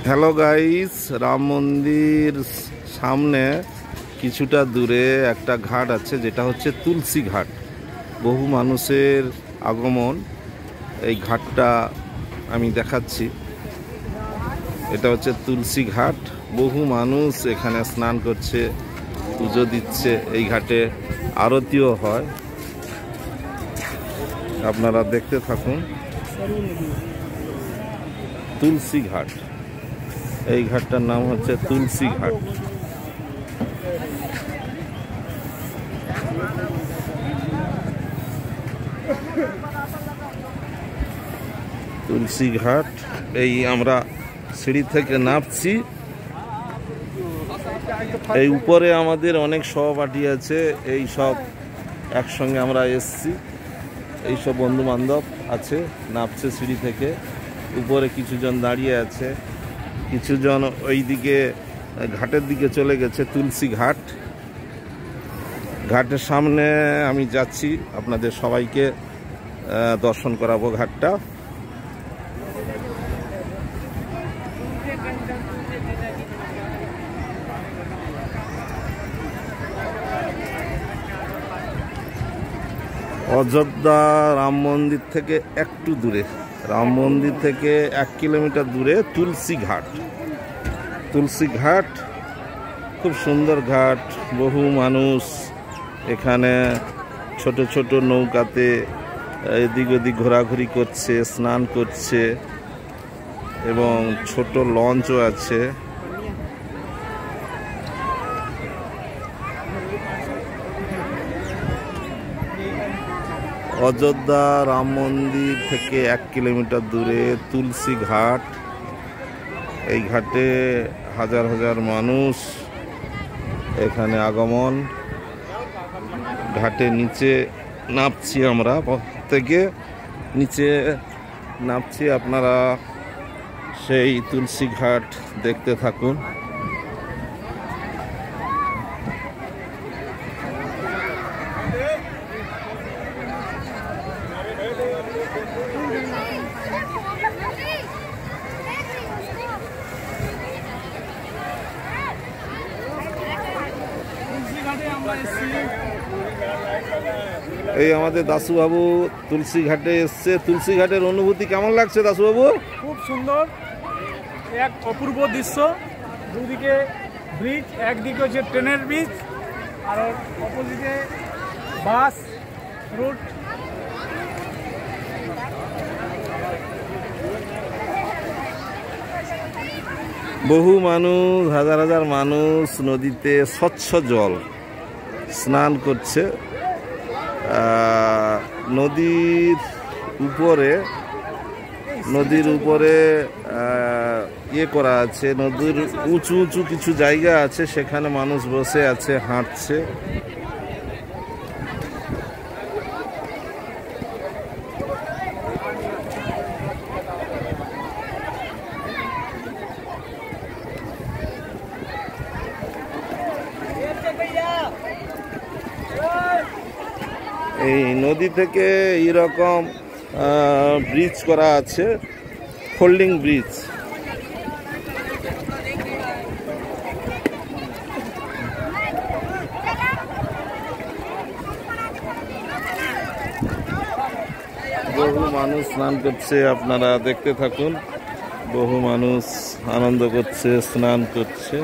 Hello guys, Ram মন্দির সামনে কিছুটা দূরে একটা ঘাট আছে, যেটা হচ্ছে তুলসী ঘাট। বহু মানুষের আগমন। এই ঘাটটা আমি দেখাচ্ছি। এটা হচ্ছে তুলসী ঘাট। বহু মানুষ এখানে স্নান করছে, পুজো দিচ্ছে। এই ঘাটে আরতিও হয়, আপনারা দেখতে থাকুন। তুলসী ঘাট, এই ঘাটটার নাম হচ্ছে তুলসী ঘাট। তুলসী ঘাট, এই আমরা সিঁড়ি থেকে নামছি। এই উপরে আমাদের অনেক সহপাঠী আছে, এই সব একসঙ্গে আমরা এসছি। এই সব বন্ধু বান্ধব আছে, নামছে সিঁড়ি থেকে। উপরে কিছুজন দাঁড়িয়ে আছে, কিছুজন ওই দিকে ঘাটের দিকে চলে গেছে। তুলসী ঘাট, ঘাটের সামনে আমি যাচ্ছি, আপনাদের সবাইকে দর্শন করাবো ঘাটটা। অযোধ্যা রাম মন্দির থেকে একটু দূরে, রাম মন্দির থেকে 1 কিলোমিটার দূরে তুলসী ঘাট। তুলসী ঘাট খুব সুন্দর ঘাট। বহু মানুষ এখানে ছোট ছোট নৌকাতে এদিক ওদিক ঘোরাঘুরি করছে, স্নান করছে, এবং ছোট লঞ্চও আছে। অযোধ্যা রাম মন্দির থেকে 1 কিলোমিটার দূরে তুলসী ঘাট। এই ঘাটে হাজার হাজার মানুষ এখানে আগমন। ঘাটে নিচে নামছি, আমরা থেকে নিচে নামছি। আপনারা সেই তুলসী ঘাট দেখতে থাকুন। এই আমাদের দাসুবাবু তুলসী ঘাটে এসছে। তুলসী ঘাটের অনুভূতি কেমন লাগছে দাসুবাবু? খুব সুন্দর, এক অপূর্ব দৃশ্য। দুদিকে ব্রিজ, একদিকে হচ্ছে ট্রেনের ব্রিজ, আর অপোজিটে বাস রুট। বহু মানুষ, হাজার হাজার মানুষ নদীতে স্বচ্ছ জল স্নান করছে। নদীর উপরে ইয়ে করা আছে, নদীর উঁচু উঁচু কিছু জায়গা আছে, সেখানে মানুষ বসে আছে, হাঁটছে। এই নদী থেকে এইরকম ব্রিজ করা আছে, ফোল্ডিং ব্রিজ। বহু মানুষ স্নান করছে, আপনারা দেখতে থাকুন। বহু মানুষ আনন্দ করছে, স্নান করছে।